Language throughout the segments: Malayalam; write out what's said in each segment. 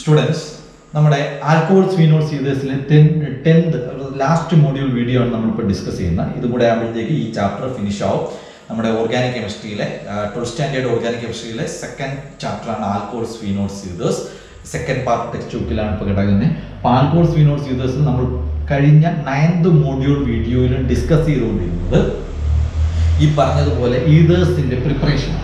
സ്റ്റുഡൻസ്, നമ്മുടെ ആൽക്കഹോൾസ് ഫീനോൾസ് ഈതേഴ്സിലെ 10th ലാസ്റ്റ് മൊഡ്യൂൾ വീഡിയോ ആണ് നമ്മളിപ്പോൾ ഡിസ്കസ് ചെയ്യുന്നത്. ഇതും കൂടെ ആകുമ്പോഴത്തേക്ക് ഈ ചാപ്റ്റർ ഫിനിഷ് ആവും. നമ്മുടെ ഓർഗാനിക് കെമിസ്ട്രിയിലെ 12th സ്റ്റാൻഡേർഡ് ഓർഗാനിക് കെമിസ്ട്രിയിലെ സെക്കൻഡ് ചാപ്റ്ററാണ് alcohols phenols ethers. Second part ടെക്സ്റ്റ് ബുക്കിലാണ് ഇപ്പോൾ കിടക്കുന്നത്. അപ്പോൾ ആൽക്കഹോൾസ് ഫീനോൾസ് ഈതേഴ്സ് നമ്മൾ കഴിഞ്ഞ 9th മൊഡ്യൂൾ വീഡിയോയിൽ ഡിസ്കസ് ചെയ്തുകൊണ്ടിരുന്നത് ഈ പറഞ്ഞതുപോലെ ഈതേഴ്സിൻ്റെ പ്രിപ്പറേഷൻ.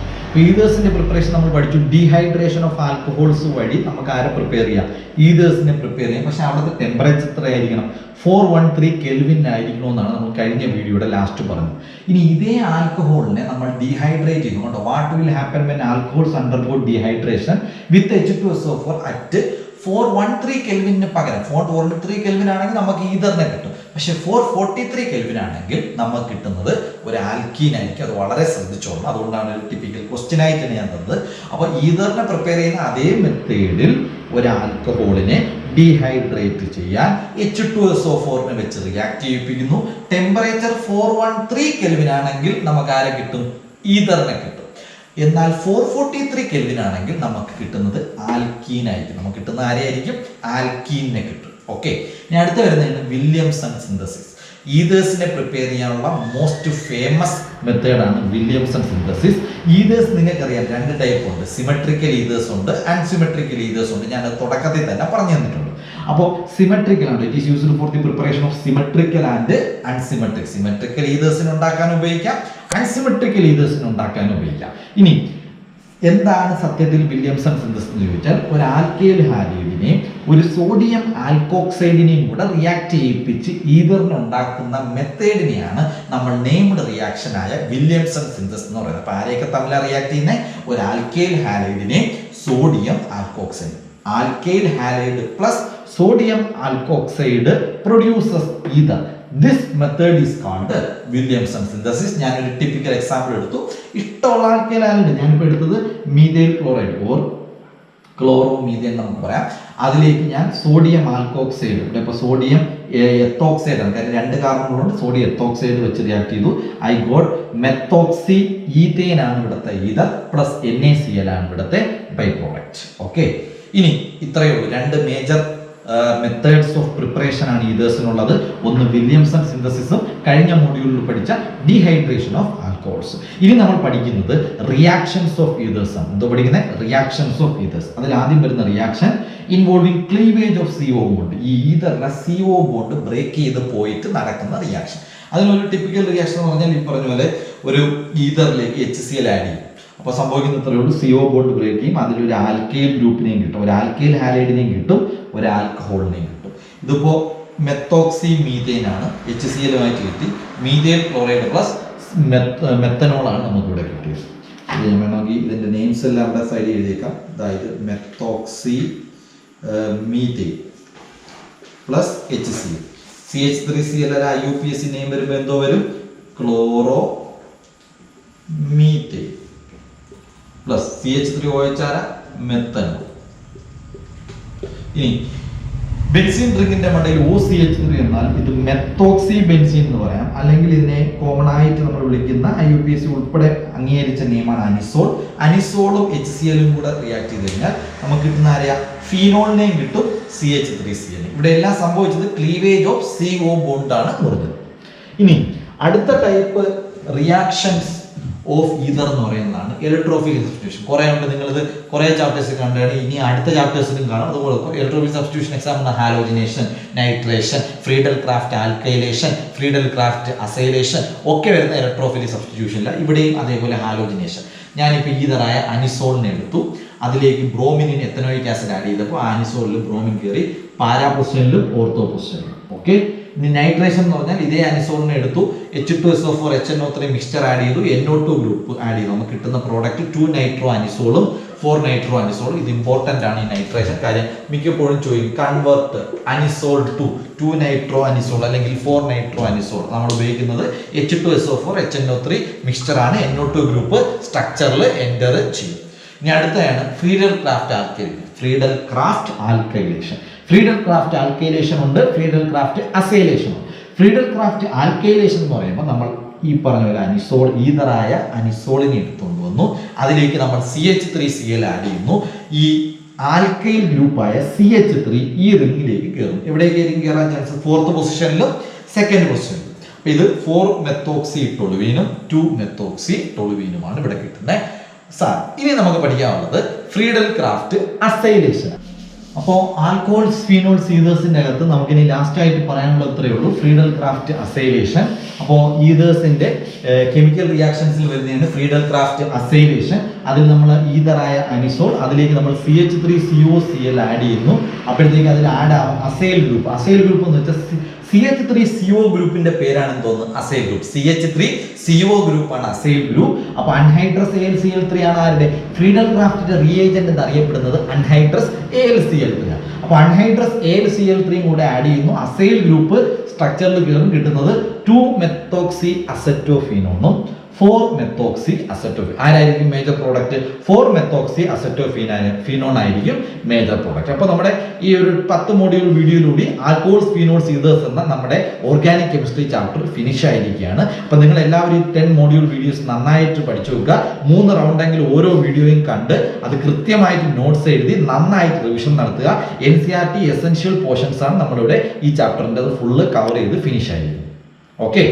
ഈതേഴ്സിന്റെ പ്രിപ്പറേഷൻ നമ്മൾ പഠിച്ചു. ഡീഹൈഡ്രേഷൻ ഓഫ് ആൽക്കഹോൾസ് വഴി നമുക്ക് ആരെ പ്രിപ്പയർ ചെയ്യാം? ഈതേഴ്സിനെ പ്രിപ്പയർ ചെയ്യാം. പക്ഷെ അവിടുത്തെ ടെമ്പറേച്ചർ എത്ര ആയിരിക്കണം? 413 കെൽവിൻ ആയിരിക്കണം എന്നാണ് നമ്മൾ കഴിഞ്ഞ വീഡിയോയുടെ ലാസ്റ്റ് പറഞ്ഞത്. ഇനി ഇതേ ആൽക്കഹോളിനെ നമ്മൾ ഡീഹൈഡ്രേറ്റ് ചെയ്യുന്നുണ്ട്. What will happen when alcohols undergo dehydration with H2SO4 at 413 കെൽവിന് പകരം 443 കെൽവിൻ ആണെങ്കിൽ നമുക്ക് ഈതറിനെ കിട്ടും. പക്ഷെ 443 കെൽവിൻ ആണെങ്കിൽ നമുക്ക് കിട്ടുന്നത് ഒരു ആൽക്കീൻ ആയിരിക്കും. അത് വളരെ ശ്രദ്ധിച്ചോളണം. അതുകൊണ്ടാണ് ഒരു ടിപ്പിക്കൽ ക്വസ്റ്റ്യൻ ആയിട്ടാണ് ഞാൻ തന്നത്. അപ്പോൾ ഈതറിനെ പ്രിപ്പയർ ചെയ്യുന്ന അതേ മെത്തേഡിൽ ഒരു ആൽക്കഹോളിനെ ഡീഹൈഡ്രേറ്റ് ചെയ്യാൻ H2SO4 വെച്ച് റിയാക്ട് ചെയ്യിപ്പിക്കുന്നു. ടെമ്പറേച്ചർ 413 കെൽവിൻ ആണെങ്കിൽ നമുക്ക് ആരെ കിട്ടും? ഈതറിനെ കിട്ടും. എന്നാൽ 443 കെൽവിൻ ആണെങ്കിൽ നമുക്ക് കിട്ടുന്നത് ആൽക്കീൻ ആയിരിക്കും. നമുക്ക് കിട്ടുന്ന ആരെയായിരിക്കും? ആൽക്കീനെ കിട്ടും. ഓക്കെ, ഇനി അടുത്ത് വരുന്നതാണ് വില്യംസൺ സിന്തസിസ്. ഈതേഴ്സിനെ പ്രിപ്പയർ ചെയ്യാനുള്ള മോസ്റ്റ് ഫേമസ് മെത്തേഡാണ് വില്യംസൺ സിന്തസിസ്. ഈതേഴ്സ് നിങ്ങൾക്കറിയാം, രണ്ട് ടൈപ്പ് ഉണ്ട്. സിമെട്രിക്കൽ ഈതേഴ്സ് ഉണ്ട്, അൺസിമെട്രിക്കൽ ഈതേഴ്സ് ഉണ്ട്. ഞാൻ തുടക്കത്തിൽ തന്നെ പറഞ്ഞു തന്നിട്ടുണ്ട്. അപ്പോൾ സിമെട്രിക്കൽ ആണ്, it is used for the preparation of symmetrical and unsymmetric. Symmetrical ഈതേഴ്സിന് ഉണ്ടാക്കാൻ ഉപയോഗിക്കാം, അൺസിമെട്രിക്കൽ ഈതേഴ്സിന് ഉണ്ടാക്കാൻ ഉപയോഗിക്കാം. ഇനി എന്താണ് സത്യത്തിൽ വില്യംസൺ സിന്തസിസ് എന്ന് ചോദിച്ചാൽ, ഒരു ആൽക്കൈൽ ഹാലൈഡിനെ ഒരു സോഡിയം ആൽക്കോക്സൈഡിനെയും കൂടെ റിയാക്ട് ചെയ്യിപ്പിച്ച് ഈതറിനെ ഉണ്ടാക്കുന്ന മെത്തേഡിനെയാണ് നമ്മൾ നെയ്മഡ് റിയാക്ഷനായ വില്യംസൺ സിന്തസിസ് എന്ന് പറയുന്നത്. അപ്പോൾ ആരെയൊക്കെ തമ്മിലാണ് റിയാക്ട് ചെയ്യുന്നത്? ഒരു ആൽക്കൈൽ ഹാലൈഡിനെ sodium alkoxide. Alkyl halide plus sodium alkoxide produces ether. This method is called Williamson synthesis. ഞാൻ ഒരു ടിപ്പിക്കൽ എക്സാമ്പിൾ എടുത്തു. ഇഷ്ടമുള്ള ആൽക്കൈൽ ഹാലൈഡ് ഞാനിപ്പോൾ എടുത്തത് മീഥൈൽ ക്ലോറൈഡ് ഓർ ക്ലോറോമീഥേൻ നമുക്ക് പറയാം. അതിലേക്ക് ഞാൻ സോഡിയം ആൽക്കോക്സൈഡ്, ഇവിടെ ഇപ്പോൾ സോഡിയം എത്തോക്സൈഡ് ആണ്, കാരണം 2 കാർബണുകളുണ്ട്. സോഡിയം എത്തോക്സൈഡ് വെച്ച് റിയാക്ട് ചെയ്തു. ഐ ഗോട്ട് മെത്തോക്സി ഈഥേൻ ആണ് ഇവിടുത്തെ ഈതർ പ്ലസ് NaCl ആണ് ഇവിടുത്തെ ബൈ പ്രോഡക്റ്റ്. ഓക്കെ, ഇനി ഇത്രയേ ഉള്ളൂ. 2 മേജർ മെത്തേഡ്സ് ഓഫ് പ്രിപ്പറേഷൻ ആണ് ഈതേഴ്സിനുള്ളത്. ഒന്ന് വില്യംസൺ സിന്തസിസും കഴിഞ്ഞ മോഡ്യൂളിൽ പഠിച്ച ഡീഹൈഡ്രേഷൻ ഓഫ് ആൽക്കഹോൾസ്. ഇനി നമ്മൾ പഠിക്കുന്നത് റിയാക്ഷൻസ് ഓഫ് ഈതേഴ്സ് ആണ്. എന്തോ പഠിക്കുന്നത്? Reactions of ethers. അതിൽ ആദ്യം വരുന്ന reaction involving cleavage of CO bond. ഈ ഈതറിലെ CO ബോണ്ട് ബ്രേക്ക് ചെയ്ത് പോയിട്ട് നടക്കുന്ന റിയാക്ഷൻ. അതിനൊരു ടിപ്പിക്കൽ റിയാക്ഷൻ എന്ന് പറഞ്ഞാൽ ഈ പറഞ്ഞ പോലെ ഒരു ഈതറിലേക്ക് HCl ആഡ് ചെയ്യും. അപ്പോൾ സംഭവിക്കുന്ന ഇത്രയേ ഉള്ളൂ. CO ബോണ്ട് ബ്രേക്ക് ചെയ്യും. അതിലൊരു ആൽക്കൈൽ ഗ്രൂപ്പിനെയും കിട്ടും, ഒരു ആൽക്കൈൽ ഹാലൈഡിനെയും കിട്ടും, ഒരു ആൽക്കഹോളിനെയും കിട്ടും. ഇതിപ്പോൾ മെത്തോക്സി മീഥേൻ ആണ്, HCl-ആയിട്ട് കിട്ടി. മീഥൈൽ ക്ലോറൈഡ് പ്ലസ് മെത്തനോൾ ആണ് നമുക്ക് ഇവിടെ കിട്ടിയത്. ഇത് ഞാൻ വേണമെങ്കിൽ ഇതിൻ്റെ നെയിംസ് എല്ലാം അവിടെ സൈഡിൽ എഴുതിയേക്കാം. അതായത് methoxy methyl plus HCl. CH3Cl IUPAC name വരുമ്പോൾ എന്തോ വരും? Chloro methyl plus CH3OH methanol. ഇനി ബെൻസീൻ റിങ്ങിന്റെ മണ്ടയിൽ OCH3 എന്നാൽ ഇത് മെത്തോക്സി ബെൻസീൻ എന്ന് പറയാം, അല്ലെങ്കിൽ ഇതിനെ കോമൺ ആയിട്ട് നമ്മൾ വിളിക്കുന്ന IUPAC ഉൾപ്പെടെ അംഗീകരിച്ച നെയിമാണ് അനിസോൾ. അനിസോളും HCl-ഉം കൂടെ റിയാക്ട് ചെയ്ത് കഴിഞ്ഞാൽ നമുക്ക് കിട്ടുന്ന ആരെയാ? ഫീനോളിനെയും കിട്ടും, CH3Cl. ഇവിടെ എല്ലാം സംഭവിച്ചത് ക്ലീവേജ് ഓഫ് CO ബോണ്ടാണ് പറഞ്ഞത്. ഇനി അടുത്ത ടൈപ്പ് റിയാക്ഷൻസ് ഓഫ് ഈതർ എന്ന് പറയുന്നതാണ് ഇലക്ട്രോഫിൽ സബ്സ്റ്റിറ്റ്യൂഷൻ. കുറേ ഉണ്ട്, നിങ്ങളിത് കുറേ ചാപ്റ്റേഴ്സ് കണ്ടാണ്, ഇനി അടുത്ത ചാപ്റ്റേഴ്സിലും കാണാം. അതുപോലെ electrophile substitution example halogenation, nitration, Friedel craft alkylation, Friedel craft acylation ഒക്കെ വരുന്ന ഇലക്ട്രോഫിൽ സബ്സ്റ്റിറ്റ്യൂഷനില്ല. ഇവിടെയും അതേപോലെ ഹാലോജിനേഷൻ. ഞാനിപ്പോൾ ഈതറായ അനിസോളിനെ എടുത്തു, അതിലേക്ക് ബ്രോമിനിൻ എത്തനോയിക് ആസിഡ് ആഡ് ചെയ്തപ്പോൾ അനിസോളിൽ ബ്രോമിൻ കയറി, പാരാ പൊസിഷനിലും ഓർത്തോ പൊസിഷനിലും. ഓക്കെ, ഇനി നൈട്രേഷൻ എന്ന് പറഞ്ഞാൽ ഇതേ അനിസോളിനെ എടുത്തു, H2SO4 HNO3 മിക്സ്ചർ ആഡ് ചെയ്തു, NO2 ഗ്രൂപ്പ് ആഡ് ചെയ്തു. നമുക്ക് കിട്ടുന്ന പ്രോഡക്റ്റ് 2 നൈട്രോ അനിസോളും 4 നൈട്രോ അനിസോളും. ഇത് ഇമ്പോർട്ടൻ്റ് ആണ് ഈ നൈട്രേഷൻ. കാര്യം മിക്കപ്പോഴും ചോദിക്കും convert anisole to 2 nitro anisole അല്ലെങ്കിൽ 4 നൈട്രോ അനിസോൾ. നമ്മൾ ഉപയോഗിക്കുന്നത് H2SO4 HNO3 മിക്സ്ചർ ആണ്. NO2 ഗ്രൂപ്പ് സ്ട്രക്ചറിൽ എൻ്റർ ചെയ്യും. ഇനി അടുത്തതാണ് Friedel craft alkylation. Friedel craft alkylation. Friedel craft alkylation ഉണ്ട്, ഫ്രീഡൽ ക്രാഫ്റ്റ് അസൈലേഷൻ ഉണ്ട്. ഫ്രീഡൽ ക്രാഫ്റ്റ് ആൽക്കൈലേഷൻ എന്ന് പറയുമ്പോൾ നമ്മൾ ഈ പറഞ്ഞ ഒരു അനിസോൾ, ഈതറായ അനിസോളിനെ എടുത്തുകൊണ്ട് വന്നു, അതിലേക്ക് നമ്മൾ CH3Cl ആഡ് ചെയ്യുന്നു. ഈ ആൽക്കൈൽ ഗ്രൂപ്പായ CH3 ഈ റിംഗിലേക്ക് കയറും. എവിടേക്കായിരിക്കും കയറാൻ ചാൻസ്? 4th പൊസിഷനിലും 2nd പൊസിഷനിലും. അപ്പൊ ഇത് 4-മെത്തോക്സി ടൊളുവീനും 2-മെത്തോക്സി ടൊളുവീനുമാണ് ഇവിടെ കിട്ടുന്നത്. ഇനി നമുക്ക് പഠിക്കാനുള്ളത് ഫ്രീഡൽ ക്രാഫ്റ്റ് അസൈലേഷൻ. അപ്പോൾ ആൽക്കഹോൾസ് ഫീനോൾസ് ഈതേഴ്സിന്റെ അകത്ത് നമുക്കിനി ലാസ്റ്റ് ആയിട്ട് പറയാനുള്ള ഇത്രയേ ഉള്ളൂ, ഫ്രീഡൽ ക്രാഫ്റ്റ് അസൈലേഷൻ. അപ്പോൾ ഈതേഴ്സിന്റെ കെമിക്കൽ റിയാക്ഷൻസിൽ വരുന്നതാണ് ഫ്രീഡൽ ക്രാഫ്റ്റ് അസൈലേഷൻ. അതിൽ നമ്മൾ ഈതറായ അനിസോൾ, അതിലേക്ക് നമ്മൾ CH3COCl ആഡ് ചെയ്യുന്നു. അപ്പോഴത്തേക്ക് അതിൽ ആഡ് ആവും അസൈൽ ഗ്രൂപ്പ്. അസൈൽ ഗ്രൂപ്പ് എന്ന് വെച്ചാൽ CH3CO ഗ്രൂപ്പിന്റെ പേരാണെന്ന് തോന്നുന്നു അസൈൽ ഗ്രൂപ്പ്. CH3CO ഗ്രൂപ്പാണ് അസൈൽ ഗ്രൂപ്പ്. അപ്പൊ അൺഹൈഡ്രസ് AlCl3 ആണ് ആരുടെ? ഫ്രീഡൽ ക്രാഫ്റ്റിന്റെ റിയേജന്റ് എന്ന് അറിയപ്പെടുന്നത് അൺഹൈഡ്രസ് AlCl3 ആണ്. അപ്പൊ അൺഹൈഡ്രസ് AlCl3 കൂടെ ആഡ് ചെയ്യുന്നു, അസൈൽ ഗ്രൂപ്പ് സ്ട്രക്ചറിൽ കയറും. കിട്ടുന്നത് 2-മെത്തോക്സി അസറ്റോഫീനോണും 4-മെത്തോക്സി അസറ്റോഫീൻ. ആരായിരിക്കും മേജർ പ്രോഡക്റ്റ്? 4-മെത്തോക്സി അസറ്റോഫീനോൺ ആയിരിക്കും മേജർ പ്രോഡക്റ്റ്. അപ്പോൾ നമ്മുടെ ഈ ഒരു 10 മോഡ്യൂൾ വീഡിയോയിലൂടെ ആൽക്കഹോൾസ് ഫീനോൾസ് ഈതേഴ്സ് എന്ന നമ്മുടെ ഓർഗാനിക് കെമിസ്ട്രി ചാപ്റ്റർ ഫിനിഷ് ആയിരിക്കുകയാണ്. അപ്പോൾ നിങ്ങൾ എല്ലാവരും ഈ 10 മോഡ്യൂൾ വീഡിയോസ് നന്നായിട്ട് പഠിച്ചു വെക്കുക. 3 റൗണ്ടെങ്കിലും ഓരോ വീഡിയോയും കണ്ട് അത് കൃത്യമായിട്ട് നോട്ട്സ് എഴുതി നന്നായിട്ട് റിവിഷൻ നടത്തുക. NCERT എസെൻഷ്യൽ പോർഷൻസ് ആണ് നമ്മളിവിടെ ഈ ചാപ്റ്ററിൻ്റെ ഫുള്ള് കവർ ചെയ്ത് ഫിനിഷ് ആയിരിക്കും. ഓക്കെ.